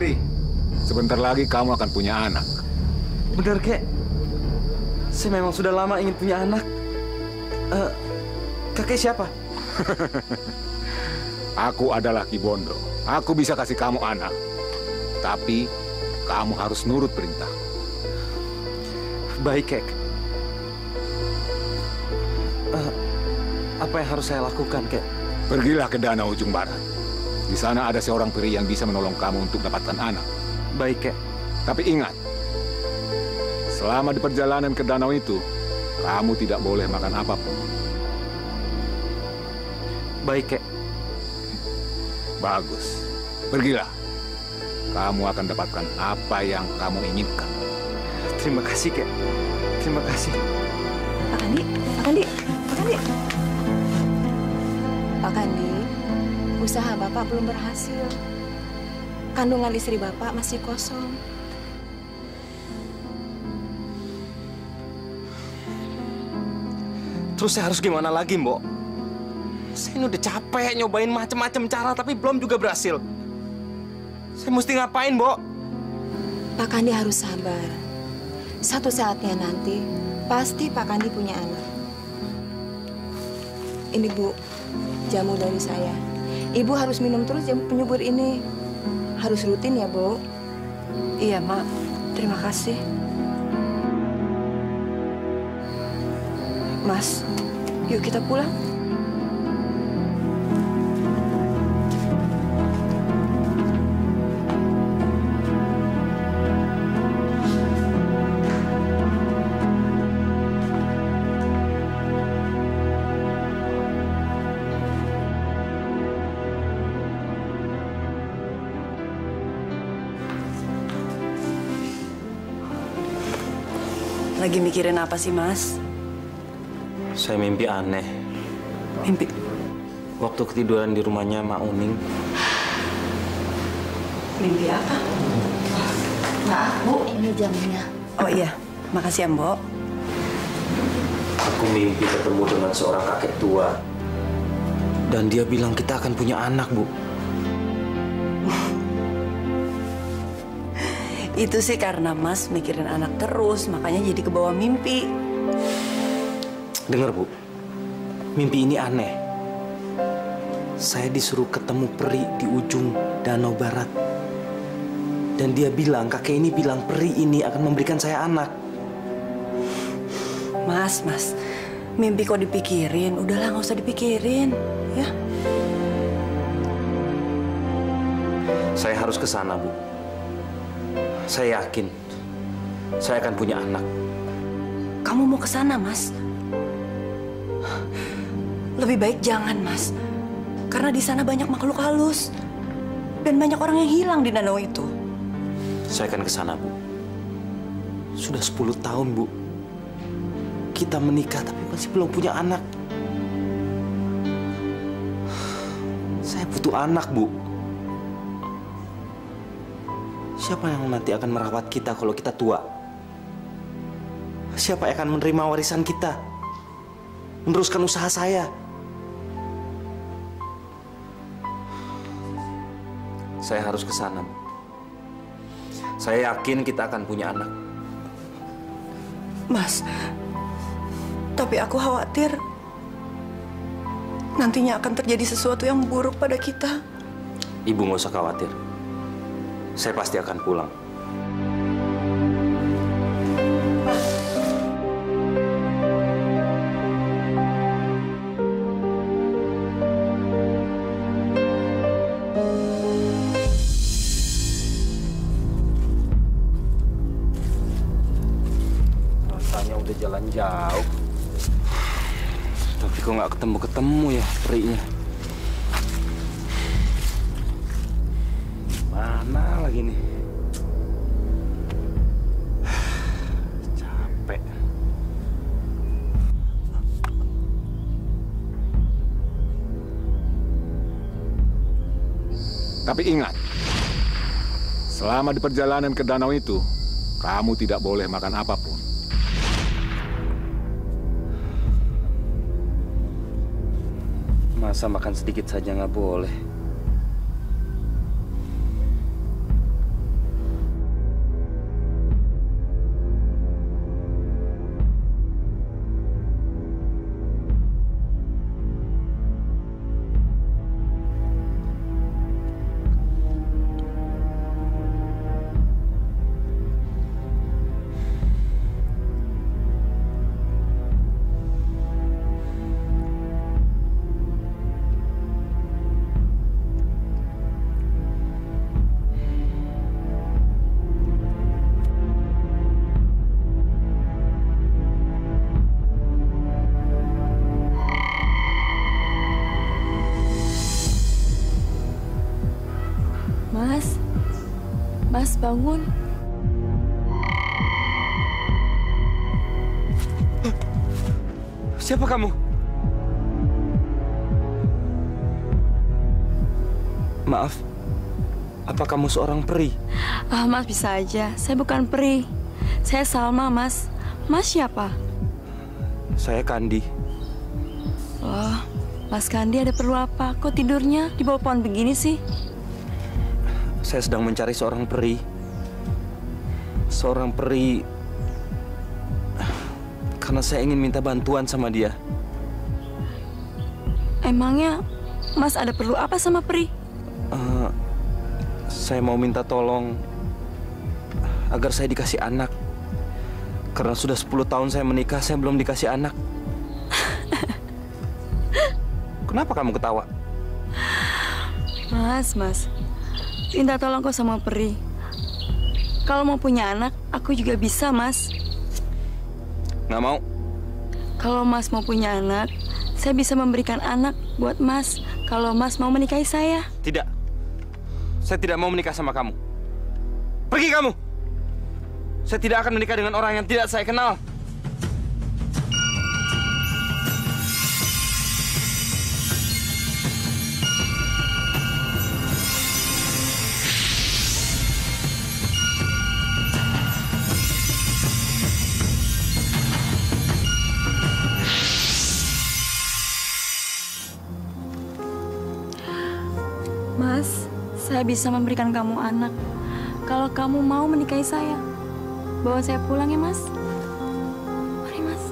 Kandi, sebentar lagi kamu akan punya anak. Bener, Kek. Saya memang sudah lama ingin punya anak. Kakek siapa? Aku adalah Ki Bondo. Aku bisa kasih kamu anak. Tapi kamu harus nurut perintah. Baik, Kek. Apa yang harus saya lakukan, Kek? Pergilah ke danau ujung barat. Di sana ada seorang peri yang bisa menolong kamu untuk dapatkan anak. Baik, Kek. Tapi ingat, selama di perjalanan ke danau itu, kamu tidak boleh makan apapun. Baik, Kek. Bagus. Pergilah. Kamu akan dapatkan apa yang kamu inginkan. Terima kasih, Kek. Terima kasih. Pak Kandi, Pak Kandi, Pak Kandi. Pak Kandi, usaha Bapak belum berhasil. Kandungan istri Bapak masih kosong. Terus saya harus gimana lagi, Mbok? Saya ini udah capek nyobain macam-macam cara, tapi belum juga berhasil. Saya mesti ngapain, Mbok? Pak Kandi harus sabar. Satu saatnya nanti, pasti Pak Kandi punya anak. Ini, Bu, jamu dari saya. Ibu harus minum terus jamu penyubur ini. Harus rutin ya, Bu. Iya, Mak. Terima kasih. Mas, yuk kita pulang. Lagi mikirin apa sih, Mas? Saya mimpi aneh. Mimpi? Waktu ketiduran di rumahnya Mak Uning. Mimpi apa? Maaf, Bu, ini jamunya. Oh iya, makasih ya, Mbok. Aku mimpi ketemu dengan seorang kakek tua. Dan dia bilang kita akan punya anak, Bu. Itu sih karena Mas mikirin anak terus, makanya jadi kebawa mimpi. Dengar, Bu. Mimpi ini aneh. Saya disuruh ketemu peri di ujung danau barat. Dan dia bilang, kakek ini bilang peri ini akan memberikan saya anak. Mas, mimpi kok dipikirin? Udahlah, nggak usah dipikirin, ya. Saya harus ke sana, Bu. Saya yakin saya akan punya anak. Kamu mau ke sana, Mas? Lebih baik jangan, Mas. Karena di sana banyak makhluk halus. Dan banyak orang yang hilang di danau itu. Saya akan ke sana, Bu. Sudah 10 tahun, Bu. Kita menikah tapi masih belum punya anak. Saya butuh anak, Bu. Siapa yang nanti akan merawat kita kalau kita tua? Siapa yang akan menerima warisan kita? Meneruskan usaha saya? Saya harus ke sana. Saya yakin kita akan punya anak. Mas, tapi aku khawatir nantinya akan terjadi sesuatu yang buruk pada kita. Ibu nggak usah khawatir. Saya pasti akan pulang. Rasanya udah jalan jauh. Tapi kok nggak ketemu-ketemu ya perinya. Mana lagi nih? Capek. Tapi ingat, selama di perjalanan ke danau itu, kamu tidak boleh makan apapun. Masa makan sedikit saja nggak boleh? Mas, bangun. Siapa kamu? Maaf, apa kamu seorang peri? Ah, Mas bisa aja. Saya bukan peri. Saya Salma, Mas. Mas siapa? Saya Kandi. Oh, Mas Kandi ada perlu apa? Kok tidurnya di bawah pohon begini sih? Saya sedang mencari seorang peri. Seorang peri. Karena saya ingin minta bantuan sama dia. Emangnya Mas ada perlu apa sama peri? Saya mau minta tolong agar saya dikasih anak. Karena sudah 10 tahun saya menikah, saya belum dikasih anak. Kenapa kamu ketawa? Mas, minta tolong kok sama peri. Kalau mau punya anak, aku juga bisa, Mas. Nggak mau. Kalau Mas mau punya anak, saya bisa memberikan anak buat Mas. Kalau Mas mau menikahi saya. Tidak. Saya tidak mau menikah sama kamu. Pergi kamu. Saya tidak akan menikah dengan orang yang tidak saya kenal. Mas, saya bisa memberikan kamu anak. Kalau kamu mau menikahi saya. Bawa saya pulang ya, Mas. Mari, Mas.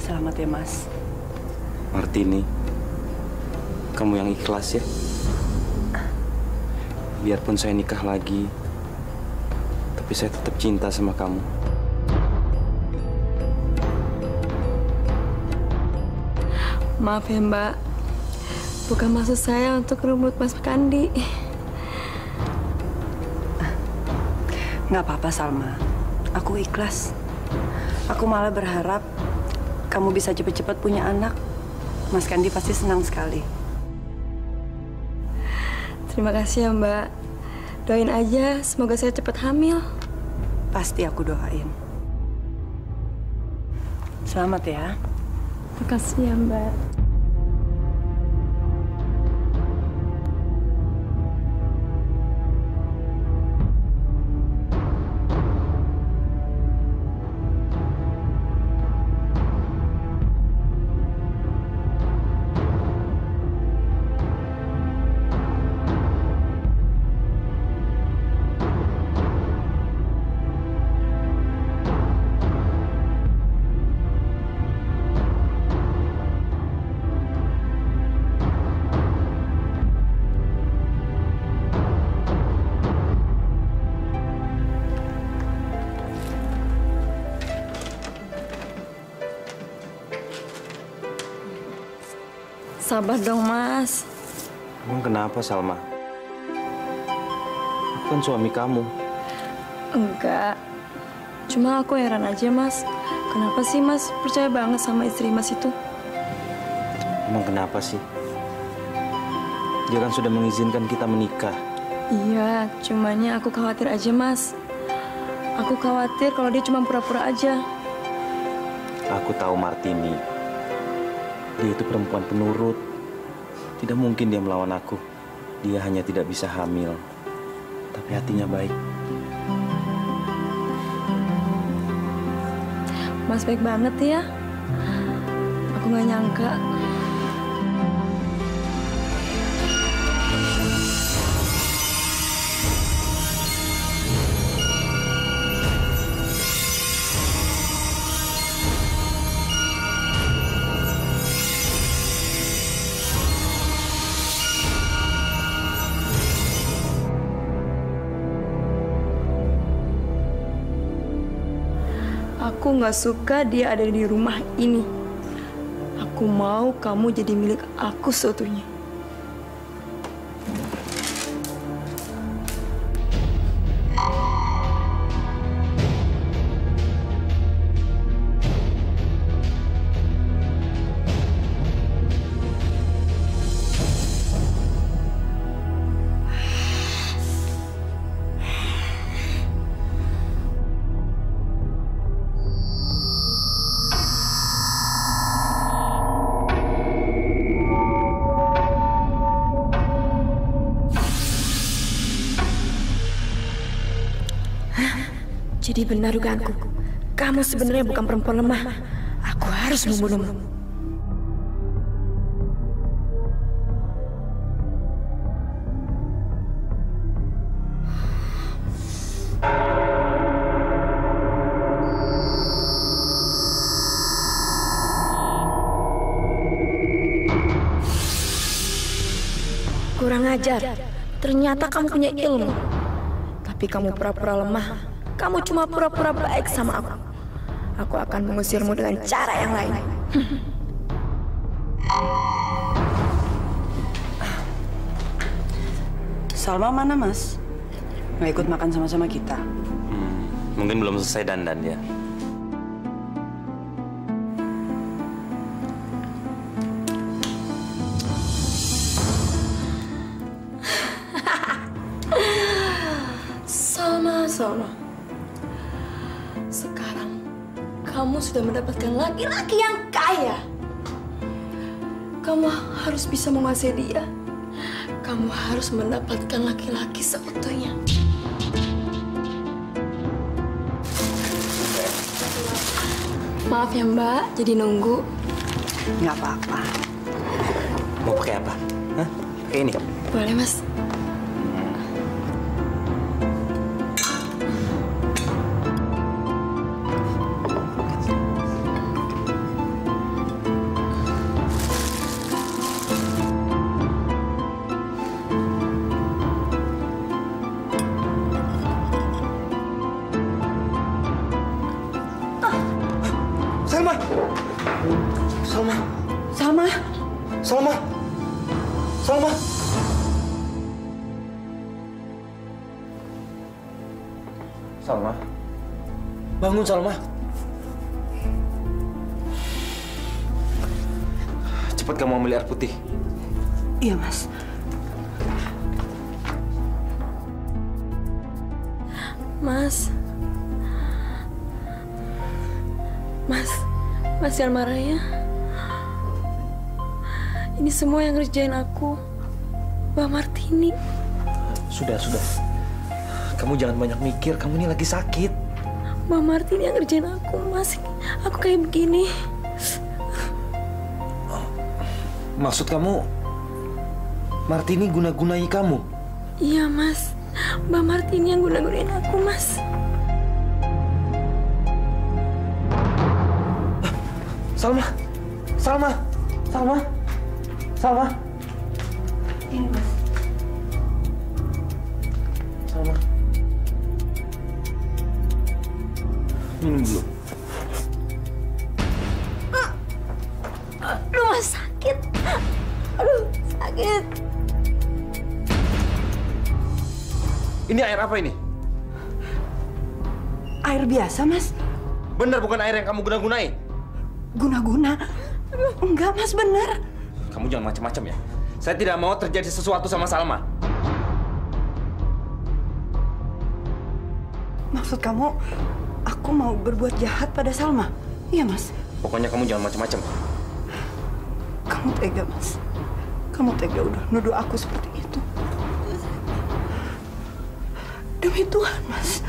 Selamat ya, Mas. Martini, kamu yang ikhlas ya. Biarpun saya nikah lagi, tapi saya tetap cinta sama kamu. Maaf ya, Mbak. Bukan maksud saya untuk rebut Mas Kandi. Nggak apa-apa, Salma. Aku ikhlas. Aku malah berharap kamu bisa cepat-cepat punya anak. Mas Kandi pasti senang sekali. Terima kasih ya, Mbak. Doain aja, semoga saya cepat hamil. Pasti aku doain. Selamat ya. Terima kasih ya, Mbak. Sabar dong, Mas. Emang kenapa, Salma? Aku kan suami kamu. Enggak. Cuma aku heran aja, Mas. Kenapa sih Mas percaya banget sama istri Mas itu? Emang kenapa sih? Dia kan sudah mengizinkan kita menikah. Iya, cumannya aku khawatir aja, Mas. Aku khawatir kalau dia cuma pura-pura aja. Aku tahu Martini. Dia itu perempuan penurut. Tidak mungkin dia melawan aku. Dia hanya tidak bisa hamil. Tapi hatinya baik. Mas baik banget ya. Aku nggak nyangka. Aku nggak suka dia ada di rumah ini. Aku mau kamu jadi milik aku seutuhnya. Jadi benar dugaanku. Kamu sebenarnya bukan perempuan lemah. Aku harus membunuhmu. Kurang ajar. Ternyata kamu punya ilmu. Tapi kamu pura-pura lemah. Kamu cuma pura-pura baik sama aku. Aku akan mengusirmu dengan cara yang lain. Salma mana, Mas? Nggak ikut makan sama-sama kita. Mungkin belum selesai dandan ya. Salma. Sekarang kamu sudah mendapatkan laki-laki yang kaya. Kamu harus bisa menguasai dia. Kamu harus mendapatkan laki-laki seutuhnya. Maaf ya Mbak, jadi nunggu. Nggak apa-apa. Mau pakai apa? Hah? Pakai ini? Boleh Mas. Salma. Bangun, Salma. Cepat kamu ambil air putih. Iya, Mas. Mas jangan marah ya. Ini semua yang ngerjain aku, Mbak Martini. Sudah. Kamu jangan banyak mikir, kamu ini lagi sakit. Mbak Martini yang ngerjain aku, Mas. Aku kayak begini. Maksud kamu, Martini guna-gunai kamu? Iya, Mas. Mbak Martini yang guna-gunain aku, Mas. Salma. Ini, Mas. Salma. Minum dulu. Aduh, Mas, sakit. Aduh, sakit. Ini air apa ini? Air biasa, Mas. Benar bukan air yang kamu guna-gunai? Guna-guna? Enggak, Mas, benar. Kamu jangan macam-macam ya. Saya tidak mau terjadi sesuatu sama Salma. Maksud kamu, aku mau berbuat jahat pada Salma? Iya, Mas. Pokoknya kamu jangan macam-macam. Kamu tega, Mas. Kamu tega udah nuduh aku seperti itu. Demi Tuhan, Mas.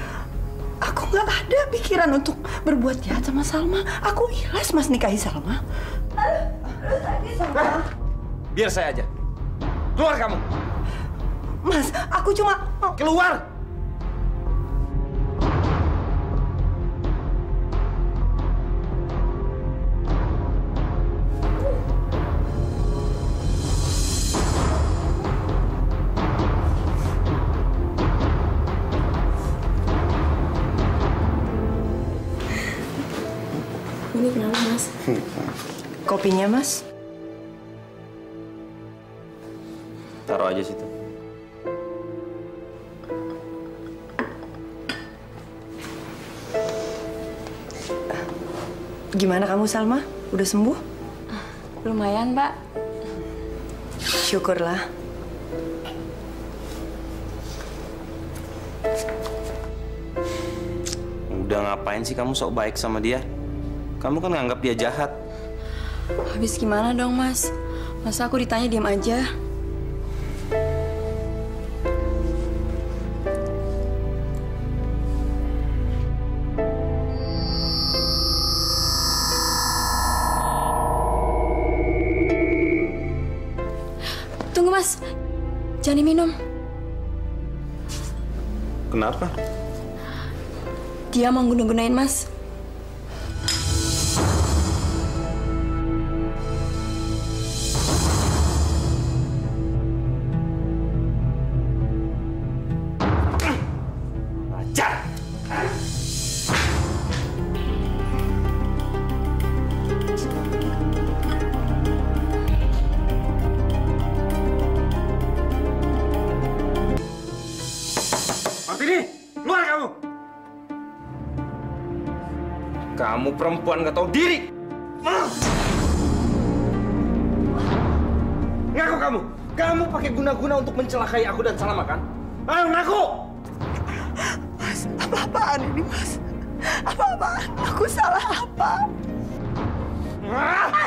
Aku nggak ada pikiran untuk berbuat jahat sama Salma. Aku ikhlas, Mas, nikahi Salma. Biar saya aja. Keluar kamu. Mas, aku cuma mau... Keluar! Kopinya, Mas. Taruh aja situ. Gimana kamu, Salma? Udah sembuh? Lumayan, Mbak. Syukurlah. Udah ngapain sih kamu sok baik sama dia? Kamu kan nganggap dia jahat. Habis gimana dong, Mas? Masa aku ditanya diam aja? Tunggu, Mas. Jangan diminum. Kenapa? Dia mau guna-gunain Mas. Ajar! Martini, keluar kamu! Kamu perempuan nggak tahu diri. Ngaku kamu. Kamu pakai guna-guna untuk mencelakai aku dan Salma kan? Ayo ngaku. Mas, apa-apaan ini, Mas? Apa-apaan? Aku salah apa?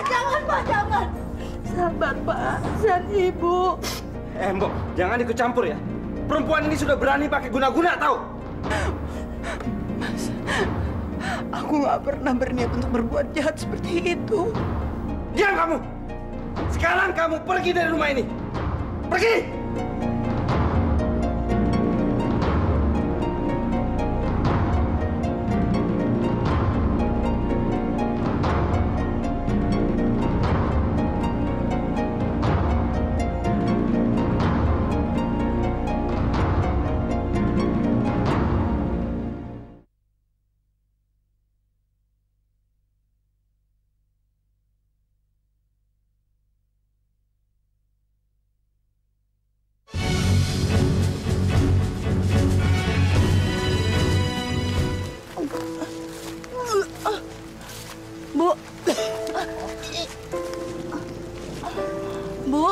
Jangan, Pak, jangan. Sabar, Pak. San Ibu. Mbok, jangan ikut campur ya. Perempuan ini sudah berani pakai guna-guna, tahu? Mas, aku nggak pernah berniat untuk berbuat jahat seperti itu. Diam kamu! Sekarang kamu pergi dari rumah ini. Pergi! Bu. Bu.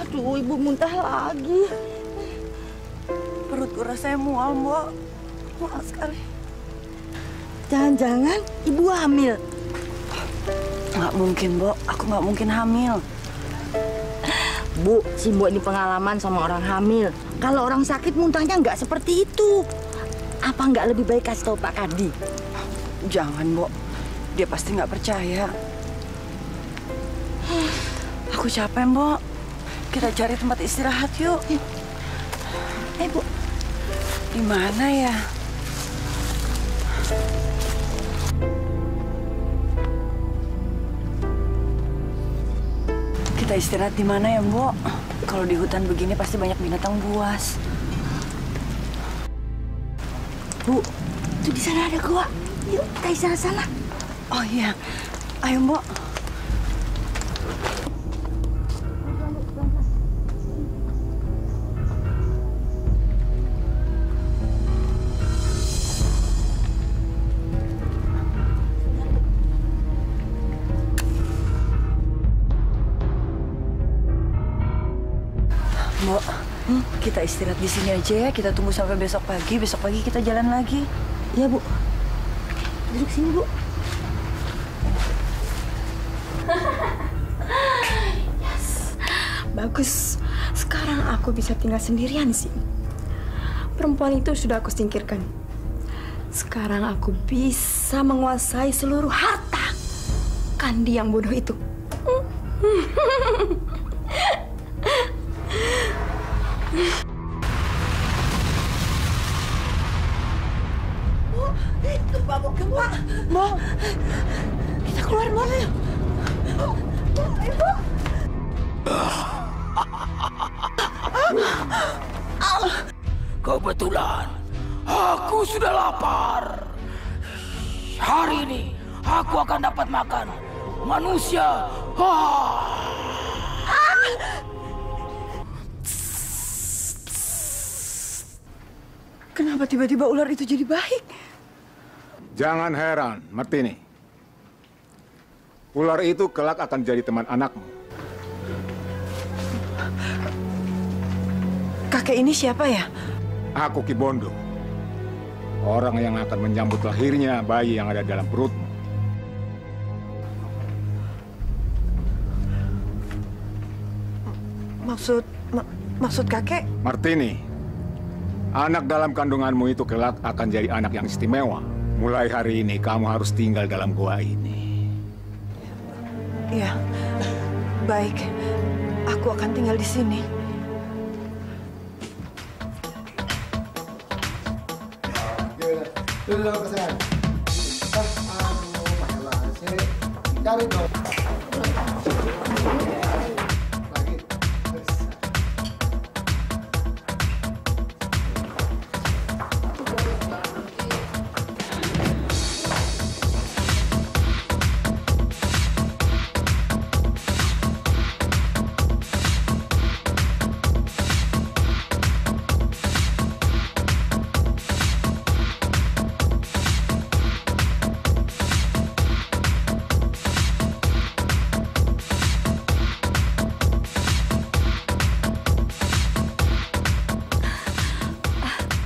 Aduh, Ibu muntah lagi. Perutku rasanya mual, Bu. Mual sekali. Jangan-jangan Ibu hamil. Nggak mungkin, Bu. Aku nggak mungkin hamil. Bu, si Mbok ini pengalaman sama orang hamil. Kalau orang sakit muntahnya nggak seperti itu. Apa nggak lebih baik kasih tahu Pak Kadi? Jangan, Bu. Dia pasti nggak percaya. Aku capek, Bu. Kita cari tempat istirahat yuk. Bu. Di mana ya? Kita istirahat di mana ya, Bu? Kalau di hutan begini pasti banyak binatang buas. Bu, itu di sana ada gua. Yuk, kita istirahat sana. Oh iya, ayo, Mbok. Mbok, kita istirahat di sini aja ya. Kita tunggu sampai besok pagi. Besok pagi kita jalan lagi. Iya, Bu. Duduk sini, Bu. Yes, bagus. Sekarang aku bisa tinggal sendirian sih. Perempuan itu sudah aku singkirkan. Sekarang aku bisa menguasai seluruh harta Kandi yang bodoh itu. Gempa, Bu, gempa. Bu, kita keluar, Bu. Bu, Ibu. Kebetulan, aku sudah lapar. Hari ini, aku akan dapat makan manusia. Kenapa tiba-tiba ular itu jadi baik? Jangan heran, Martini. Ular itu kelak akan jadi teman anakmu. Kakek ini siapa ya? Aku Ki Bondo. Orang yang akan menyambut lahirnya bayi yang ada dalam perutmu. Maksud kakek? Martini, anak dalam kandunganmu itu kelak akan jadi anak yang istimewa. Mulai hari ini kamu harus tinggal dalam gua ini. Iya, baik. Aku akan tinggal di sini.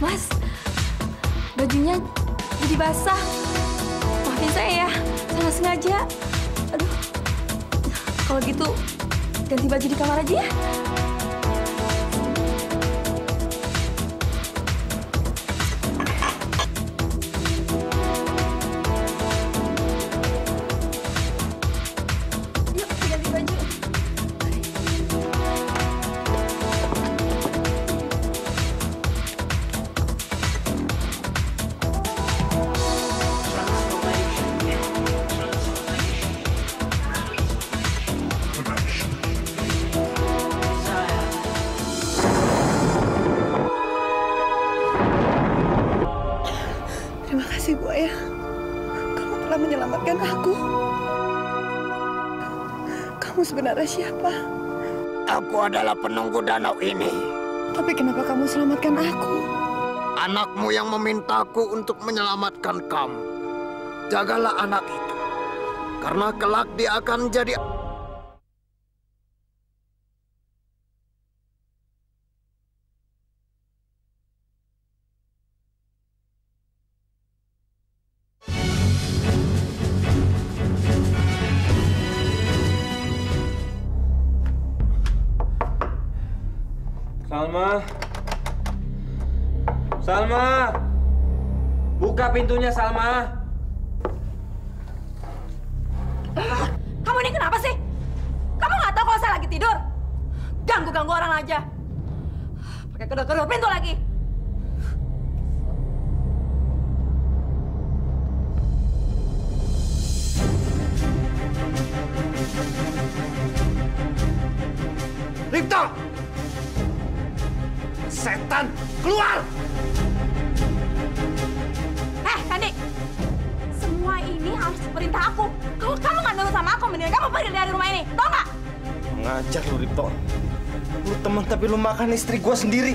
Mas, bajunya jadi basah. Maafin saya ya, salah sengaja. Aduh, kalau gitu ganti baju di kamar aja ya. Yuk, ganti baju. Terima kasih, Bu Ayah. Kamu telah menyelamatkan aku. Kamu sebenarnya siapa? Aku adalah penunggu danau ini. Tapi kenapa kamu selamatkan aku? Anakmu yang memintaku untuk menyelamatkan kamu. Jagalah anak itu. Karena kelak dia akan jadi... Salma. Salma. Buka pintunya, Salma. Kamu ini kenapa sih? Kamu nggak tahu kalau saya lagi tidur? Ganggu-ganggu orang aja. Pakai kedor-kedor pintu lagi. Ripto! Setan, keluar! Kandi, semua ini harus perintah aku. Kalau kamu nggak nurut sama aku, mendingan kamu pergi dari rumah ini, tau nggak? Ngajar lu, Ripto. Lu teman tapi lu makan istri gua sendiri.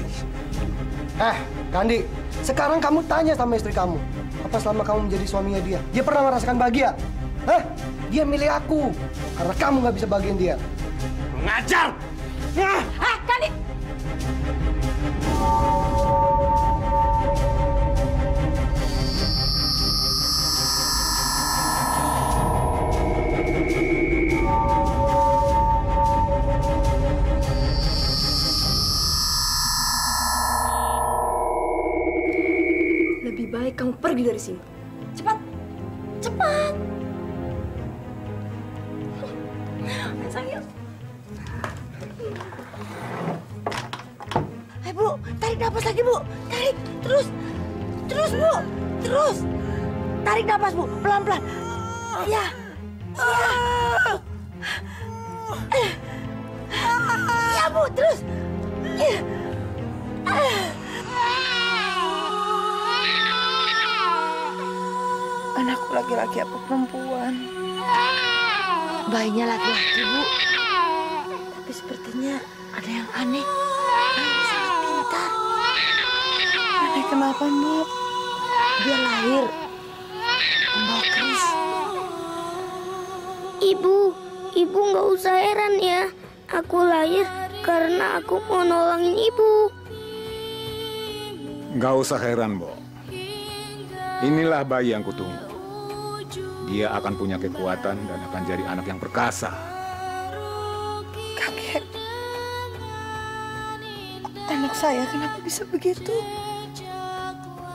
Kandi, sekarang kamu tanya sama istri kamu. Apa selama kamu menjadi suaminya dia pernah merasakan bahagia? Dia milih aku. Karena kamu nggak bisa bahagiin dia. Ngajar! Kandi! Lebih baik kamu pergi dari sini. Cepat! Cepat! Sayang. Bu, tarik napas lagi, Bu. Tarik, terus. Terus, Bu. Terus. Tarik napas, Bu. Pelan-pelan. Ya. Ya, Bu. Terus. Anakku laki-laki apa perempuan? Bayinya laki-laki, Bu. Tapi sepertinya ada yang aneh. Bayi sangat pintar. Aneh kenapa, Mbak? Dia lahir membawa keris. Ibu nggak usah heran ya. Aku lahir karena aku mau nolongin ibu. Nggak usah heran, Bo. Inilah bayi yang kutunggu. Dia akan punya kekuatan dan akan jadi anak yang perkasa. Kakek, anak saya kenapa bisa begitu?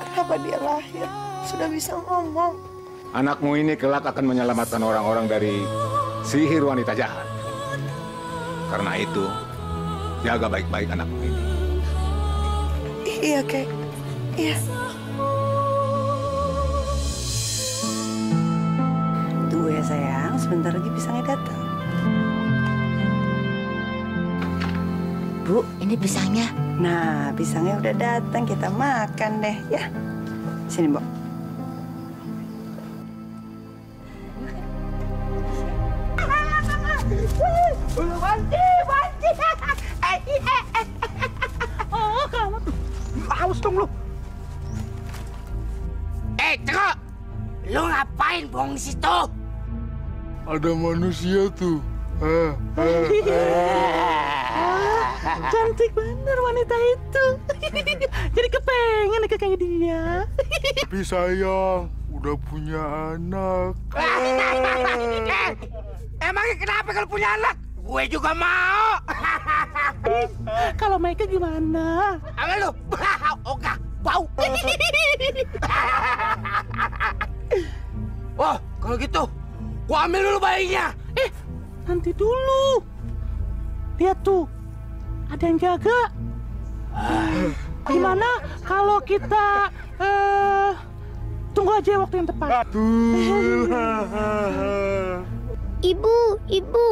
Kenapa dia lahir sudah bisa ngomong? Anakmu ini kelak akan menyelamatkan orang-orang dari sihir wanita jahat. Karena itu, jaga baik-baik anakmu ini. Iya, Kek. Iya. Tunggu ya sayang, sebentar lagi pisangnya datang. Bu, ini pisangnya. Nah, pisangnya udah datang, kita makan deh ya. Sini, Mbok. Oh, kamu tuh. Haus dong lu. Ceko! Lu ngapain bohong di situ? Ada manusia tuh. Cantik bener wanita itu. Jadi kepengen nikah kayak dia. Tapi sayang, udah punya anak. Emangnya kenapa kalau punya anak? Gue juga mau. Kalau mereka gimana? Apa lu? Ogah, bau. Oh, kalau gitu, gua ambil dulu bayinya. Nanti dulu. Lihat tuh, ada yang jaga. Gimana kalau kita tunggu aja waktu yang tepat? Ibu,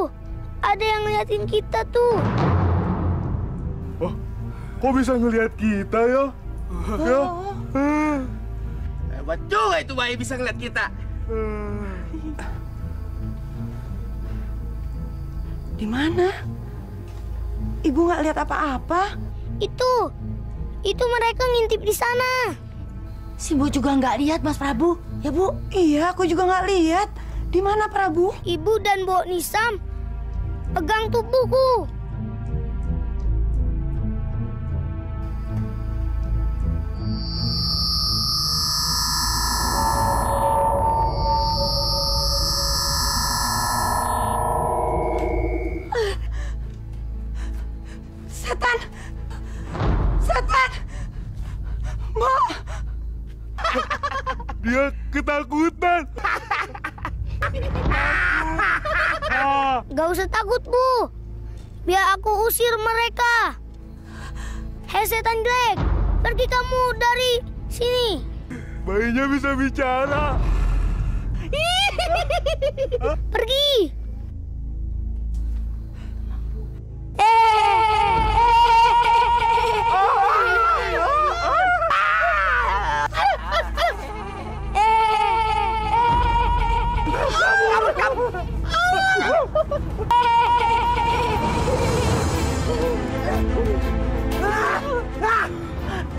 ada yang ngeliatin kita tuh. Oh, kok bisa ngelihat kita ya? Ya. Hebat juga itu bayi bisa ngeliat kita. Di mana? Ibu nggak lihat apa-apa. Itu mereka ngintip di sana. Si Bu juga nggak lihat, Mas Prabu. Ya, Bu? Iya, aku juga nggak lihat. Di mana, Prabu? Ibu dan Mbok Nisam pegang tubuhku. Setan! Mbok! Dia ketakutan. Gak usah takut, Bu. Biar aku usir mereka. Hei setan jelek, pergi kamu dari sini. Bayinya bisa bicara. Pergi.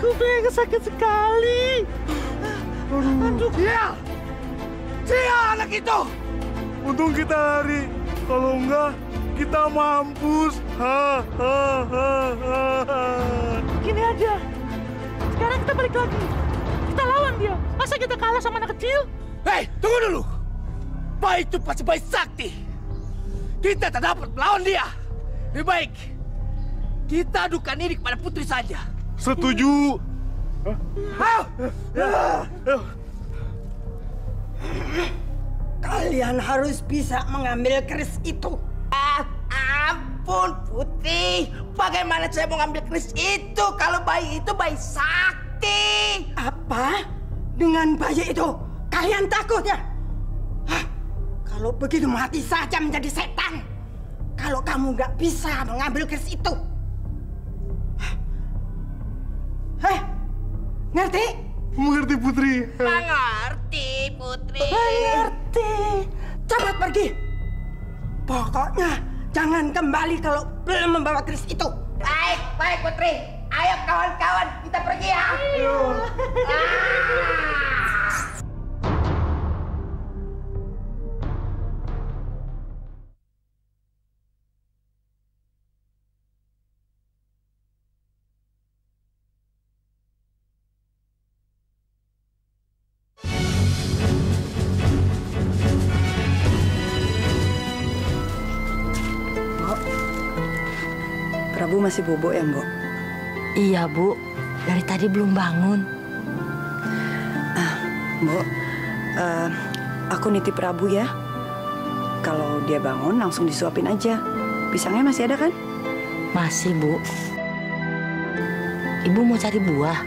Kupingnya sakit sekali. Aduh. Dia anak itu. Untung kita lari. Kalau enggak, kita mampus. Gini aja. Sekarang kita balik lagi. Kita lawan dia. Masa kita kalah sama anak kecil? Hei, tunggu dulu. Bayi itu pasti bayi sakti. Kita tak dapat melawan dia. Lebih baik kita adukan ini kepada putri saja. Setuju. Kalian harus bisa mengambil keris itu. Ampun, Putri. Bagaimana saya mau ngambil keris itu kalau bayi itu bayi sakti? Apa? Dengan bayi itu kalian takut ya? Kalau begitu mati saja menjadi setan. Kalau kamu nggak bisa mengambil keris itu. Ngerti? Mengerti, Putri. Mengerti, Putri. Mengerti. Cepat pergi. Pokoknya jangan kembali kalau belum membawa keris itu. Baik, baik Putri. Ayo kawan-kawan, kita pergi ya. Ayo. Prabu masih bobo ya, Mbok? Iya, Bu. Dari tadi belum bangun. Mbok, aku nitip Prabu ya. Kalau dia bangun, langsung disuapin aja. Pisangnya masih ada kan? Masih, Bu. Ibu mau cari buah?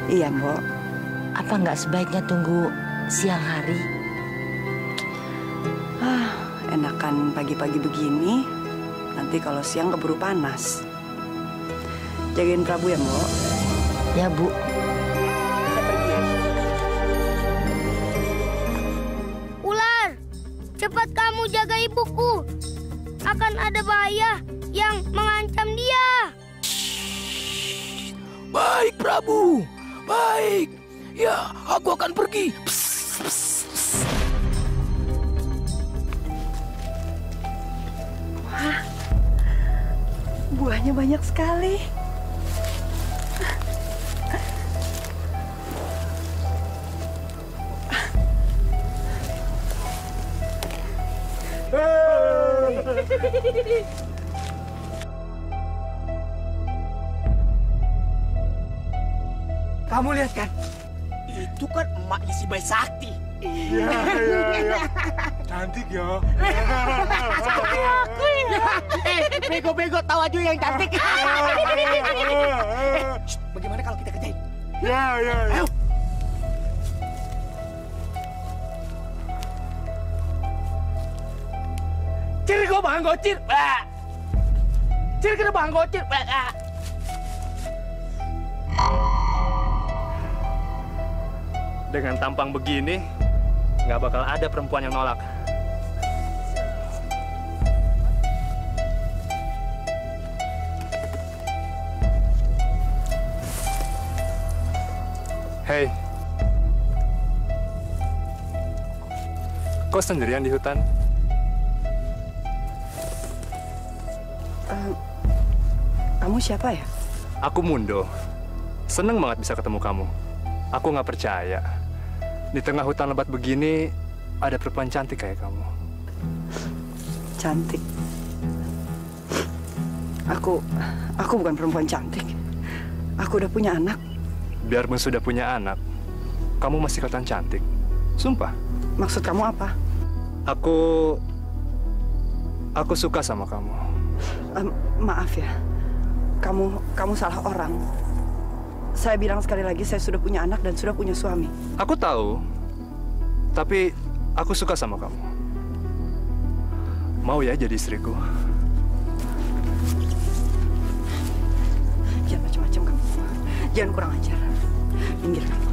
Iya, Mbok. Apa nggak sebaiknya tunggu siang hari? Enakan pagi-pagi begini. Nanti kalau siang keburu panas. Jagain Prabu ya, Mbok. Ya, Bu. Ular, cepat kamu jaga ibuku. Akan ada bahaya yang mengancam dia. Baik, Prabu. Baik. Ya, aku akan pergi. Wah, buahnya banyak sekali. Kamu lihat kan? Itu kan emaknya si Bayi Sakti. Iya. Cantik ya. Aku ya. Bego-bego tahu aja yang cantik. Bagaimana kalau kita kerjain? Ya. Ayo. Ciri kau bang gocir. Ciri kena bang gocir. Dengan tampang begini, nggak bakal ada perempuan yang nolak. Hei, kok sendirian di hutan? Kamu siapa ya? Aku Mundo. Seneng banget bisa ketemu kamu. Aku nggak percaya. Di tengah hutan lebat begini, ada perempuan cantik kayak kamu. Cantik? Aku bukan perempuan cantik. Aku udah punya anak. Biarpun sudah punya anak, kamu masih kelihatan cantik. Sumpah. Maksud kamu apa? Aku suka sama kamu. Maaf ya. Kamu salah orang. Saya bilang sekali lagi, saya sudah punya anak dan sudah punya suami. Aku tahu, tapi aku suka sama kamu. Mau ya jadi istriku? Jangan macam-macam kamu. Jangan kurang ajar. Minggir kamu.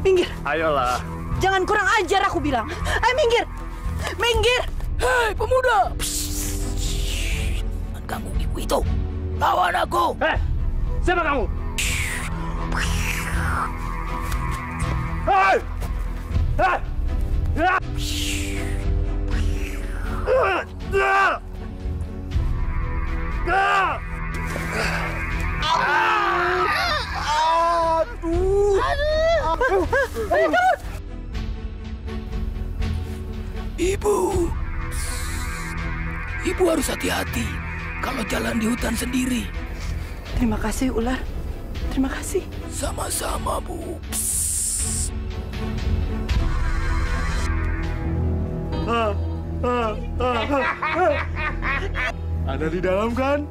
Minggir. Ayolah. Jangan kurang ajar aku bilang. Ayo minggir. Minggir. Hei pemuda. Kamu ibu itu. Lawan aku. Hei, siapa kamu? Hei! Ibu harus hati-hati kalau jalan di hutan sendiri. Terima kasih, Ular. Terima kasih. Sama-sama, Bu. Ada di dalam kan?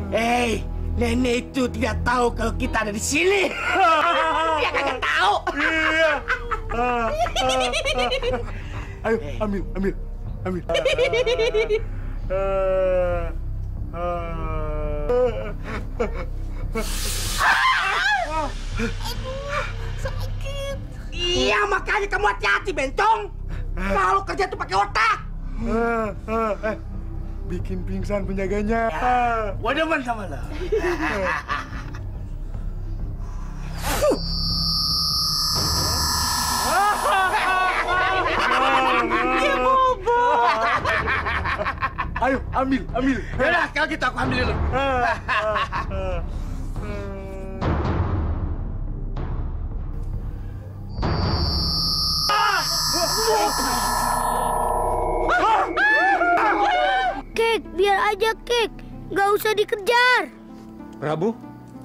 Hei, nenek itu tidak tahu kalau kita ada di sini. Dia kagak tahu. Iya. Ayo, ambil. Sakit. Iya, makanya kamu hati-hati, Bencong. Kalau kerja tuh pakai otak. Bikin pingsan penjaganya. Gua demen sama lo. Dia bobo. Ayo, ambil. Yaudah, kalau gitu aku ambil dulu. Kek, biar aja Kek. Gak usah dikejar. Prabu,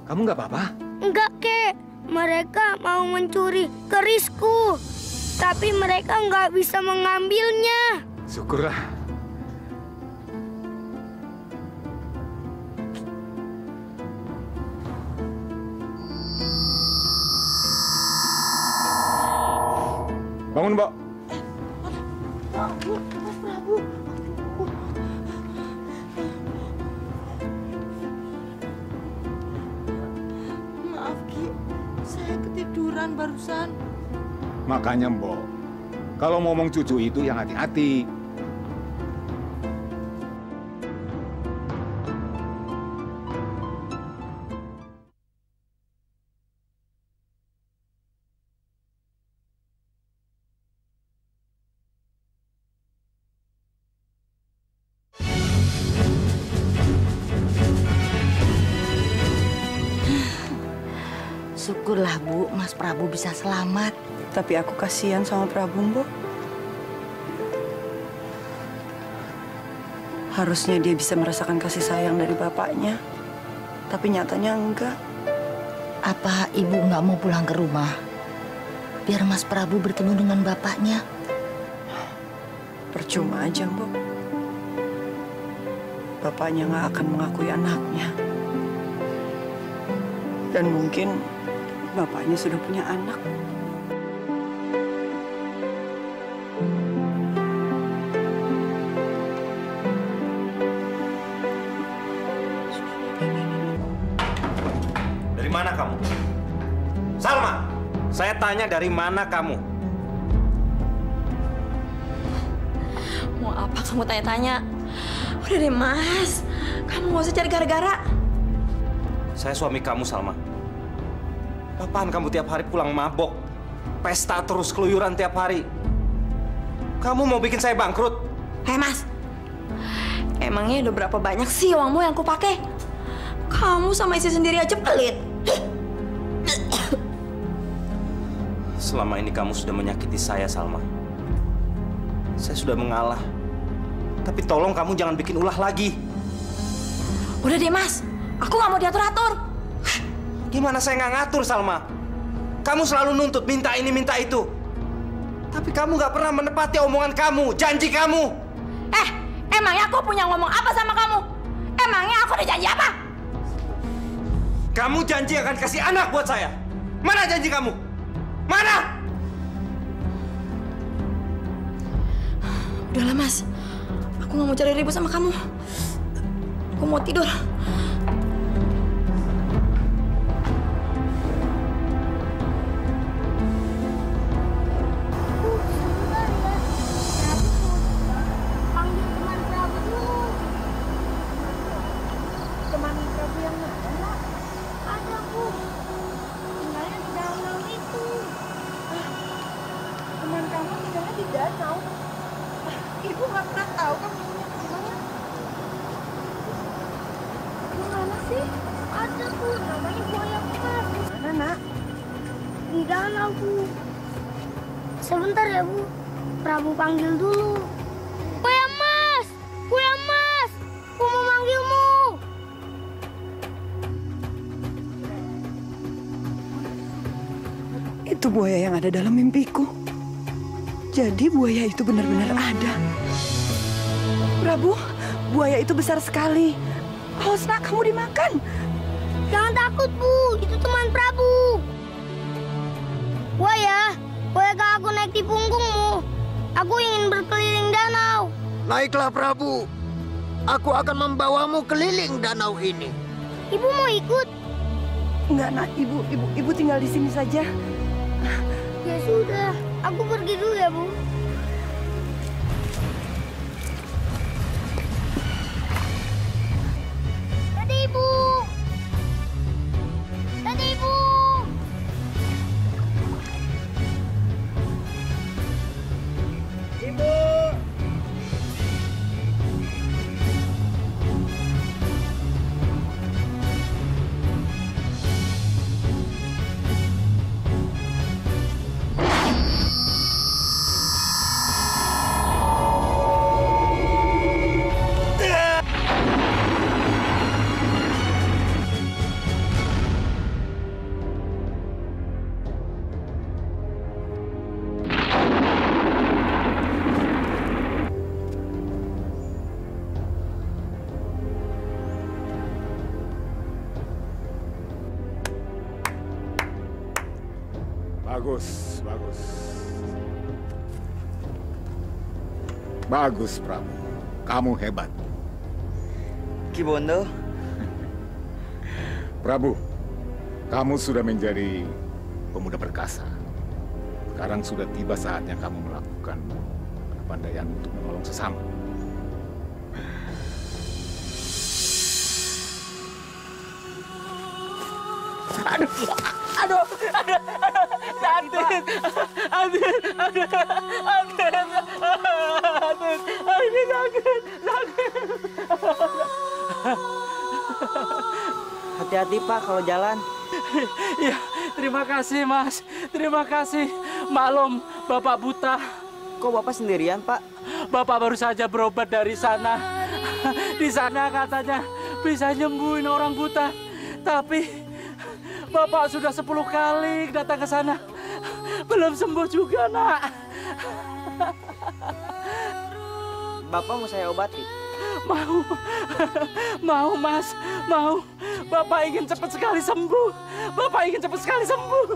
kamu nggak apa-apa? Enggak, Kek. Mereka mau mencuri kerisku. Tapi mereka nggak bisa mengambilnya. Syukurlah. Bangun, Mbak. Mas Prabu. Maaf, Ki. Saya ketiduran barusan. Makanya, Mbok, kalau ngomong cucu itu yang hati-hati. Syukurlah, Bu, Mas Prabu bisa selamat. Tapi aku kasihan sama Prabu, Mbok. Harusnya dia bisa merasakan kasih sayang dari bapaknya. Tapi nyatanya enggak. Apa Ibu nggak mau pulang ke rumah? Biar Mas Prabu bertemu dengan bapaknya. Percuma aja, Mbok. Bapaknya nggak akan mengakui anaknya. Dan mungkin bapaknya sudah punya anak. Dari mana kamu? Salma, saya tanya dari mana kamu? Mau apa kamu tanya-tanya? Udah deh, Mas. Kamu nggak usah cari gara-gara. Saya suami kamu, Salma. Apaan kamu tiap hari pulang mabok? Pesta terus, keluyuran tiap hari. Kamu mau bikin saya bangkrut? Hei, Mas. Emangnya udah berapa banyak sih uangmu yang kupakai? Kamu sama istri sendiri aja pelit. Selama ini kamu sudah menyakiti saya, Salma. Saya sudah mengalah. Tapi tolong kamu jangan bikin ulah lagi. Udah deh, Mas. Aku nggak mau diatur-atur. Gimana saya nggak ngatur, Salma? Kamu selalu nuntut minta ini, minta itu. Tapi kamu nggak pernah menepati omongan kamu, janji kamu. Emangnya aku punya ngomong apa sama kamu? Emangnya aku udah janji apa? Kamu janji akan kasih anak buat saya. Mana janji kamu? Mana? Udahlah, Mas. Aku nggak mau cari ribut sama kamu. Aku mau tidur. Ibu nggak pernah tahu kamu punya di mana. Gimana sih? Ada, Bu. Namanya buaya emas. Mana, Nak? Di danau, Bu. Sebentar ya, Bu. Prabu panggil dulu. Buaya emas! Buaya emas! Aku mau manggilmu. Itu buaya yang ada dalam mimpiku. Jadi buaya itu benar-benar ada. Prabu, buaya itu besar sekali. Awas, Nak, kamu dimakan. Jangan takut, Bu. Itu teman Prabu. Buaya, bolehkah aku naik di punggungmu? Aku ingin berkeliling danau. Naiklah, Prabu. Aku akan membawamu keliling danau ini. Ibu mau ikut? Enggak, Nak. Ibu tinggal di sini saja. Ya sudah, aku pergi dulu ya, Bu. Bagus, bagus. Bagus, Prabu. Kamu hebat. Ki Bondo. Prabu, kamu sudah menjadi pemuda perkasa. Sekarang sudah tiba saatnya kamu melakukan kepandaian untuk menolong sesama. Aduh, aduh, aduh, sakit. Aduh, aduh, sakit. Hati-hati Pak kalau jalan. Ya, terima kasih Mas. Terima kasih. Maklum, Bapak buta. Kok Bapak sendirian, Pak? Bapak baru saja berobat dari sana. Di sana katanya bisa nyembuhin orang buta. Tapi Bapak sudah 10 kali datang ke sana. Belum sembuh juga, Nak. Bapak mau saya obati? Mau. Mau, Mas. Mau. Bapak ingin cepat sekali sembuh. Bapak ingin cepat sekali sembuh.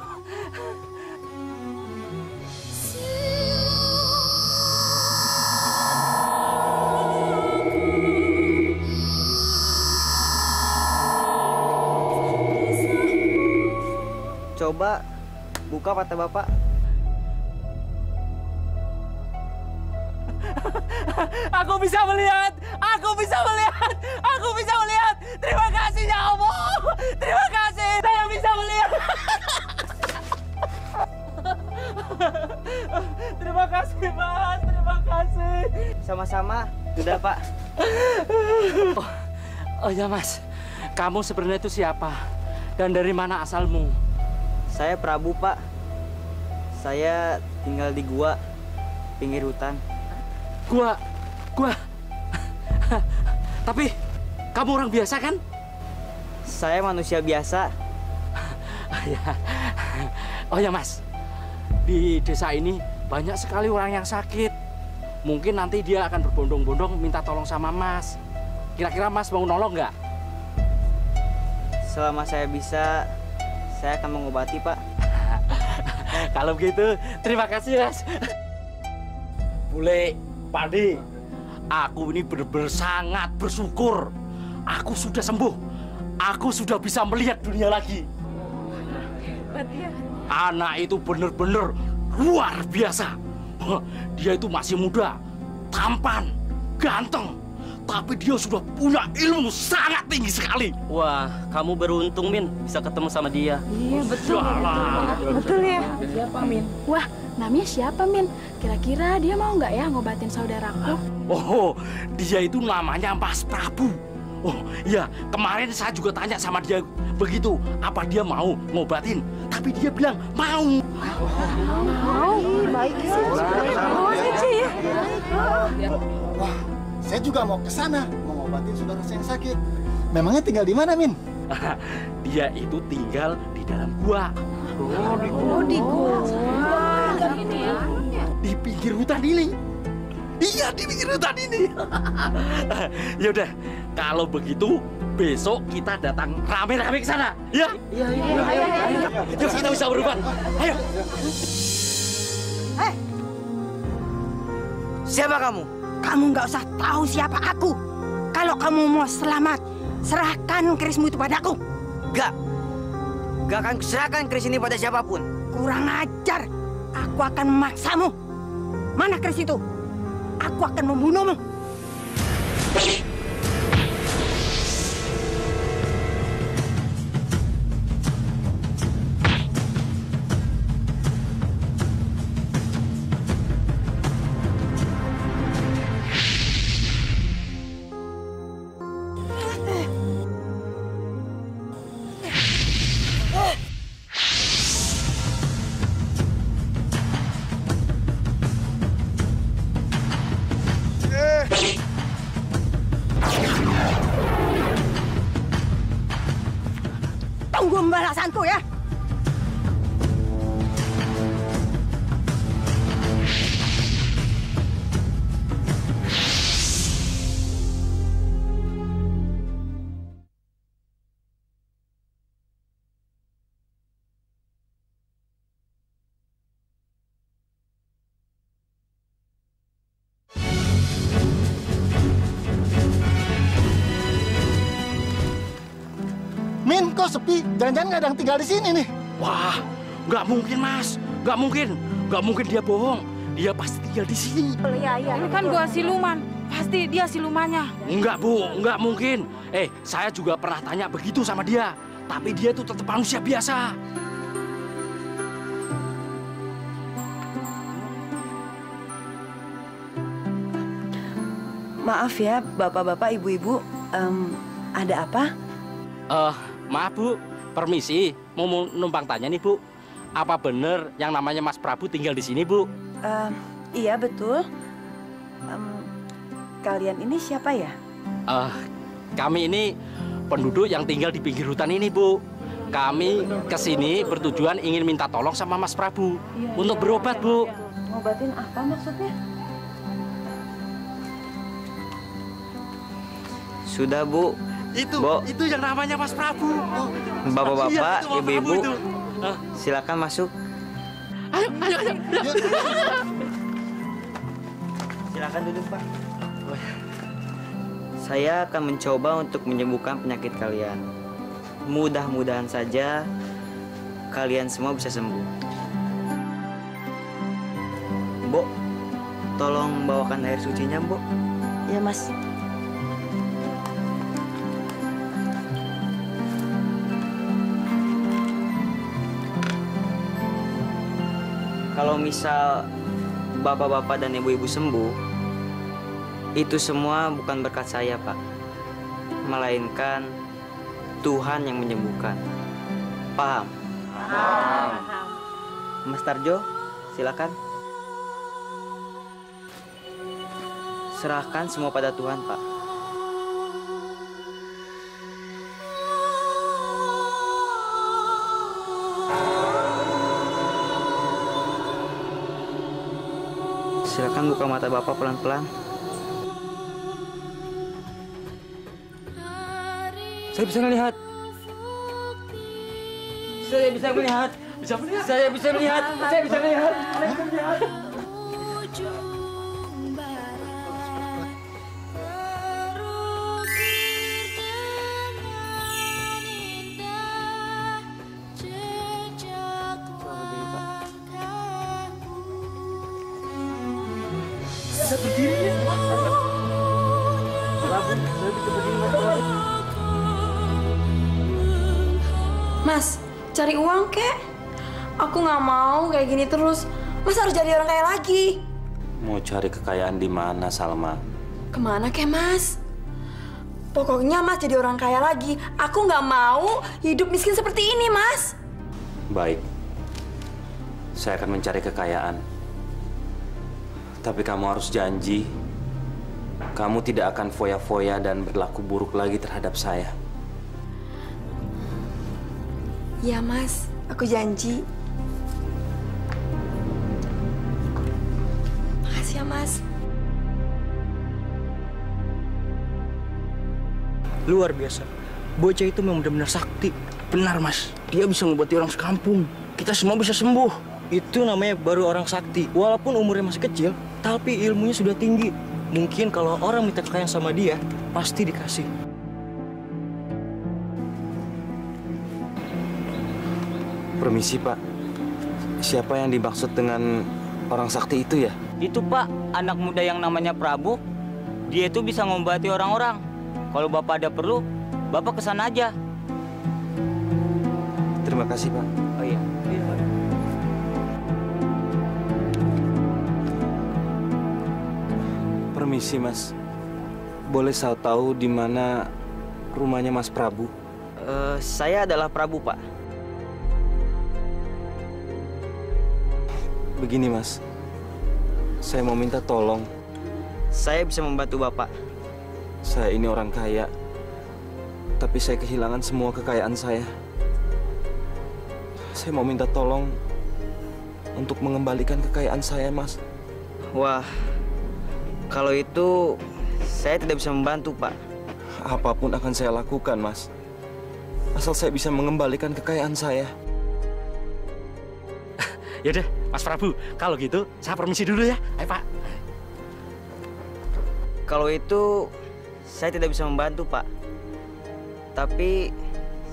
Coba buka mata Bapak. Aku bisa melihat. Aku bisa melihat. Aku bisa melihat. Terima kasih ya Allah. Terima kasih. Saya bisa melihat. Terima kasih, Mas. Terima kasih. Sama-sama. Sudah, Pak. Oh ya, Mas. Kamu sebenarnya itu siapa? Dan dari mana asalmu? Saya Prabu, Pak. Saya tinggal di gua, pinggir hutan. Gua. Tapi kamu orang biasa kan? Saya manusia biasa. Oh ya Mas, di desa ini banyak sekali orang yang sakit. Mungkin nanti dia akan berbondong-bondong minta tolong sama Mas. Kira-kira Mas mau nolong nggak? Selama saya bisa, saya akan mengobati, Pak. Kalau begitu, terima kasih, Mas. Bule, Padi, aku ini benar-benar sangat bersyukur. Aku sudah sembuh. Aku sudah bisa melihat dunia lagi. Anak itu benar-benar luar biasa. Dia itu masih muda, tampan, ganteng. Tapi dia sudah punya ilmu sangat tinggi sekali. Wah, kamu beruntung, Min, bisa ketemu sama dia. Iya, betul. Betul ya. Siapa, Min? Wah, namanya siapa, Min? Kira-kira dia mau nggak ya ngobatin saudaraku? Oh, dia itu namanya Mas Prabu. Oh, iya, kemarin saya juga tanya sama dia begitu, apa dia mau ngobatin. Tapi dia bilang mau. Mau? Baik ya. Mau aja ya. Wah, saya juga mau ke sana, mau ngobatin saudara saya yang sakit. Memangnya tinggal di mana, Min? Dia itu tinggal di dalam gua. Oh, di gua. Di pinggir hutan ini. Iya, di pinggir hutan ini. Ya udah, kalau begitu besok kita datang rame-rame ke sana. Ya? Iya. Yuk, kita bisa berubah. Ayo. Hei, siapa kamu? Kamu nggak usah tahu siapa aku. Kalau kamu mau selamat, serahkan kerismu itu padaku. Gak akan serahkan keris ini pada siapapun. Kurang ajar. Aku akan memaksamu. Mana keris itu? Aku akan membunuhmu. Tunggu pembalasanku ya. kok sepi? Jangan-jangan nggak ada yang tinggal di sini nih. Wah, nggak mungkin Mas, nggak mungkin dia bohong. Dia pasti tinggal di sini. Iya. Ini kan gua siluman, pasti dia silumannya. Enggak Bu, nggak mungkin. Saya juga pernah tanya begitu sama dia, tapi dia itu tetap manusia biasa. Maaf ya, bapak-bapak, ibu-ibu, ada apa? Maaf Bu, permisi, mau numpang tanya nih Bu. Apa bener yang namanya Mas Prabu tinggal di sini Bu? Iya betul. Kalian ini siapa ya? Kami ini penduduk yang tinggal di pinggir hutan ini Bu. Kami kesini bertujuan ingin minta tolong sama Mas Prabu untuk berobat Bu. Ngobatin apa maksudnya? Sudah Bu. Itu yang namanya Mas Prabu. Bapak-bapak, ibu-ibu, silakan masuk. Ayo. Silakan duduk Pak. Saya akan mencoba untuk menyembuhkan penyakit kalian. Mudah-mudahan saja kalian semua bisa sembuh. Bu, tolong bawakan air sucinya, Bu. Ya, Mas. Kalau misal bapak-bapak dan ibu-ibu sembuh, itu semua bukan berkat saya, Pak. Melainkan Tuhan yang menyembuhkan. Paham? Paham. Mas Tarjo, silakan. Serahkan semua pada Tuhan, Pak. Silakan buka mata Bapak pelan-pelan. Saya bisa melihat. Saya bisa melihat. Saya bisa melihat. Saya bisa melihat. Saya berdiri ya. Prabu, saya bisa berdiri. Mas, cari uang kek. Aku nggak mau kayak gini terus. Mas harus jadi orang kaya lagi. Mau cari kekayaan di mana, Salma? Kemana kek, Mas? Pokoknya Mas jadi orang kaya lagi. Aku nggak mau hidup miskin seperti ini, Mas. Baik. Saya akan mencari kekayaan. Tapi kamu harus janji, kamu tidak akan foya-foya dan berlaku buruk lagi terhadap saya. Ya, Mas. Aku janji. Makasih ya, Mas. Luar biasa. Bocah itu memang benar-benar sakti. Benar, Mas. Dia bisa mengobati orang sekampung. Kita semua bisa sembuh. Itu namanya baru orang sakti. Walaupun umurnya masih kecil, tapi ilmunya sudah tinggi. Mungkin kalau orang minta kekayaan sama dia, pasti dikasih. Permisi, Pak. Siapa yang dimaksud dengan orang sakti itu ya? Itu, Pak, anak muda yang namanya Prabu. Dia itu bisa ngobati orang-orang. Kalau Bapak ada perlu, Bapak kesana aja. Terima kasih, Pak. Oh iya. Permisi, Mas. Boleh saya tahu di mana rumahnya Mas Prabu? Saya adalah Prabu, Pak. Begini, Mas. Saya mau minta tolong. Saya bisa membantu Bapak. Saya ini orang kaya. Tapi saya kehilangan semua kekayaan saya. Saya mau minta tolong untuk mengembalikan kekayaan saya, Mas. Wah, kalau itu saya tidak bisa membantu, Pak. Apapun akan saya lakukan, Mas. Asal saya bisa mengembalikan kekayaan saya. Yaudah, Mas Prabu, kalau gitu saya permisi dulu ya. Ayo, Pak. Kalau itu saya tidak bisa membantu, Pak. Tapi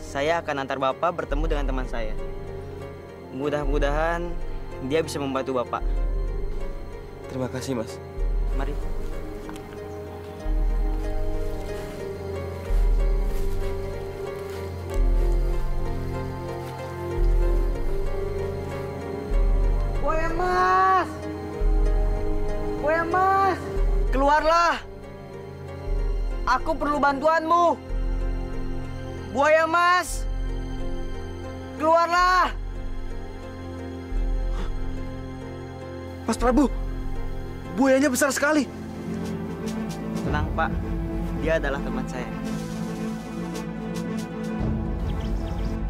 saya akan antar Bapak bertemu dengan teman saya. Mudah-mudahan dia bisa membantu Bapak. Terima kasih, Mas. Mari. Buaya Mas! Buaya Mas! Keluarlah! Aku perlu bantuanmu. Buaya Mas! Keluarlah! Mas Prabu, buayanya besar sekali. Tenang, Pak. Dia adalah teman saya.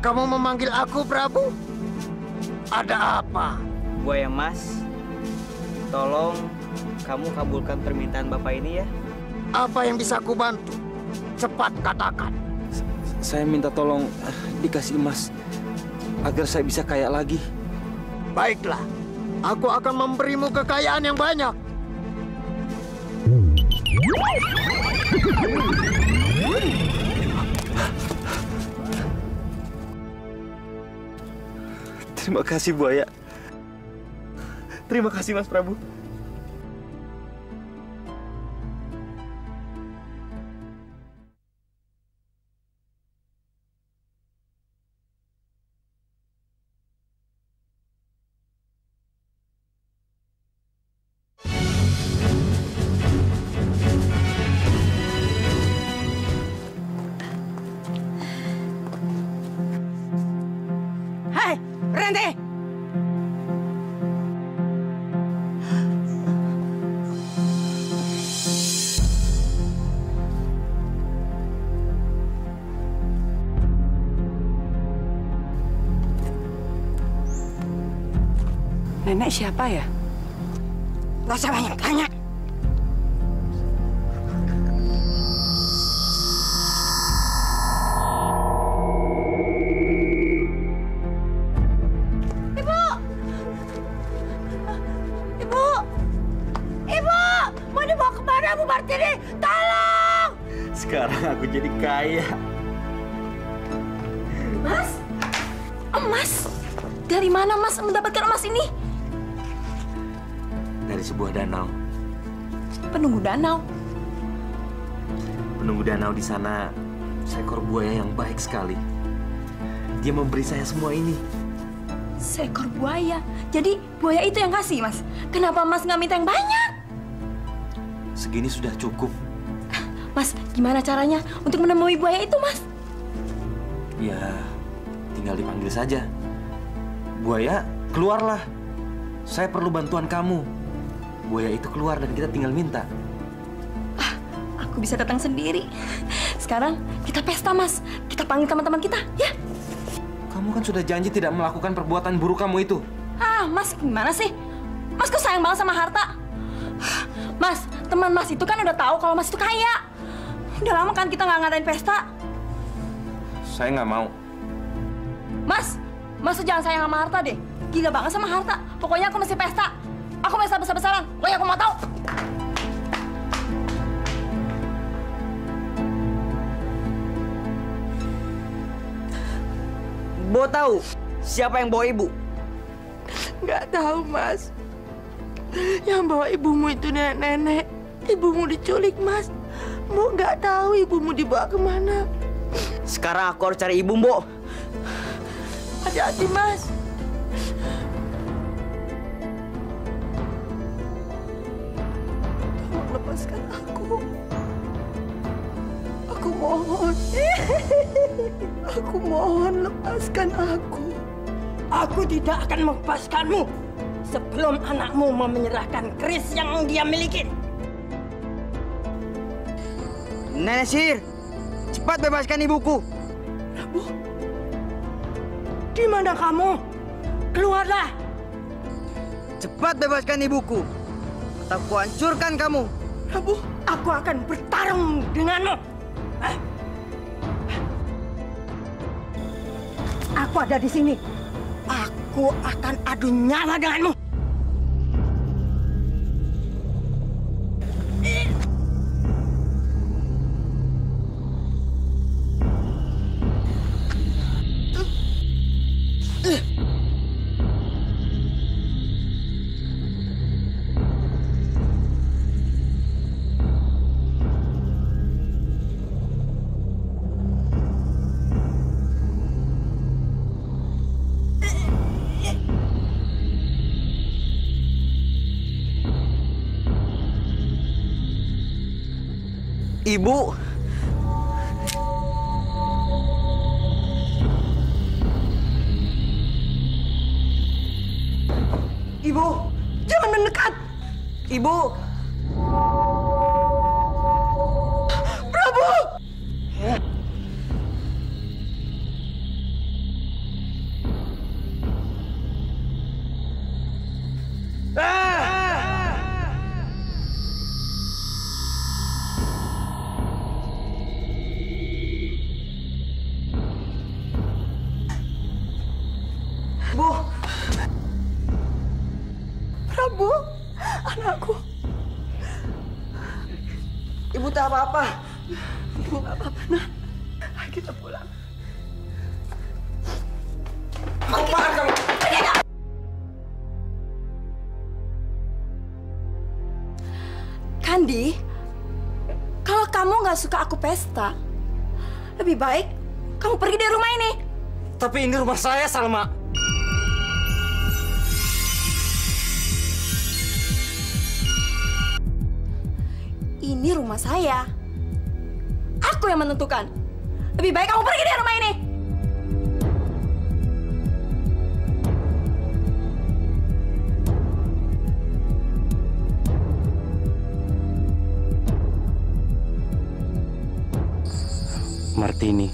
Kamu memanggil aku, Prabu? Ada apa? Buaya Mas, tolong kamu kabulkan permintaan Bapak ini ya. Apa yang bisa aku bantu? Cepat katakan. Saya minta tolong dikasih emas agar saya bisa kaya lagi. Baiklah, aku akan memberimu kekayaan yang banyak. Terima kasih, buaya. Terima kasih, Mas Prabu. Hai, berhenti! Nenek siapa ya? Gak usah banyak tanya. Ibu! Ibu! Ibu! Mau dibawa kemana, Bu Martini? Tolong! Sekarang aku jadi kaya. Mas? Emas? Dari mana Mas mendapatkan emas ini? Dari sebuah danau. Penunggu danau. Penunggu danau di sana seekor buaya yang baik sekali. Dia memberi saya semua ini. Seekor buaya? Jadi buaya itu yang kasih, Mas? Kenapa Mas nggak minta yang banyak? Segini sudah cukup. Mas, gimana caranya untuk menemui buaya itu, Mas? Ya, tinggal dipanggil saja. Buaya, keluarlah. Saya perlu bantuan kamu. Buaya itu keluar dan kita tinggal minta. Aku bisa datang sendiri. Sekarang kita pesta, Mas. Kita panggil teman-teman kita, ya? Kamu kan sudah janji tidak melakukan perbuatan buruk kamu itu. Mas, gimana sih? Mas kok sayang banget sama harta? Mas, teman Mas itu kan udah tahu kalau Mas itu kaya. Udah lama kan kita nggak ngadain pesta? Saya nggak mau. Mas tuh jangan sayang sama harta deh. Gila banget sama harta. Pokoknya aku mesti pesta. Aku pesta besar-besaran. Pokoknya aku mau tahu. Bo tahu siapa yang bawa ibu? Nggak tahu, Mas. Yang bawa ibumu itu nenek-nenek. Ibumu diculik, Mas. Mbok nggak tahu ibumu dibawa kemana. Sekarang aku harus cari ibu, Mbok. Hati-hati, Mas. Tolong lepaskan aku. Aku mohon. Aku mohon lepaskan aku. Aku tidak akan melepaskanmu sebelum anakmu mau menyerahkan keris yang dia miliki. Nenek Sihir, cepat bebaskan ibuku. Prabu, di mana kamu? Keluarlah. Cepat bebaskan ibuku, atau aku hancurkan kamu. Prabu, aku akan bertarung denganmu. Aku ada di sini. Aku akan adu nyawa denganmu. Ibu. Ibu, jangan mendekat. Ibu. Prabu. Bu. Prabu, anakku. Ibu tak apa-apa. Ibu tak apa-apa, nah. Ayo kita pulang. Apaan kamu? Kandi, kalau kamu nggak suka aku pesta, lebih baik kamu pergi dari rumah ini. Tapi ini rumah saya, Salma. Ini rumah saya. Aku yang menentukan. Lebih baik kamu pergi dari rumah ini. Martini,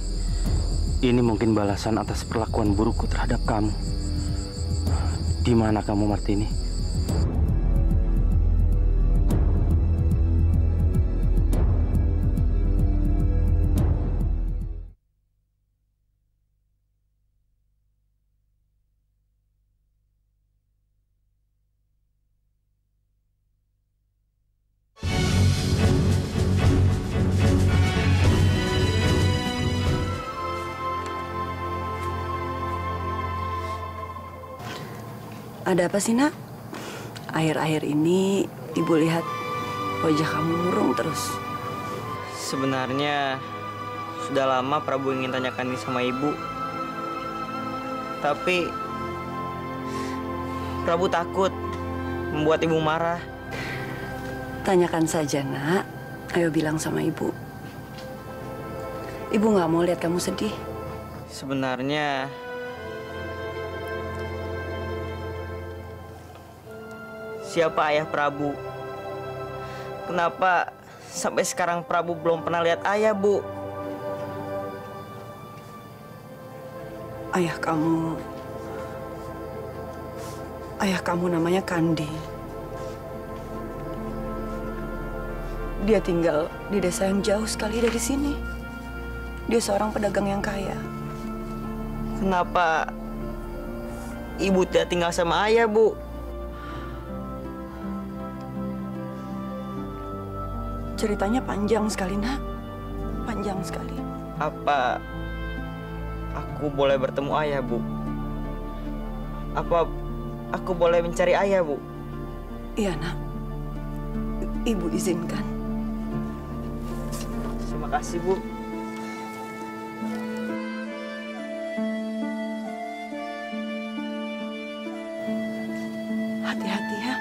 ini mungkin balasan atas perlakuan burukku terhadap kamu. Di mana kamu, Martini? Ada apa sih, Nak? Akhir-akhir ini Ibu lihat wajah kamu murung terus. Sebenarnya sudah lama Prabu ingin tanyakan ini sama Ibu. Tapi Prabu takut membuat Ibu marah. Tanyakan saja, Nak. Ayo bilang sama Ibu. Ibu nggak mau lihat kamu sedih. Sebenarnya siapa ayah Prabu? Kenapa sampai sekarang Prabu belum pernah lihat ayah, Bu? Ayah kamu namanya Kandi. Dia tinggal di desa yang jauh sekali dari sini. Dia seorang pedagang yang kaya. Kenapa Ibu tidak tinggal sama ayah, Bu? Ceritanya panjang sekali, Nak. Panjang sekali. Apa aku boleh bertemu ayah, Bu? Apa aku boleh mencari ayah, Bu? Iya, Nak. Ibu izinkan. Terima kasih, Bu. Hati-hati ya.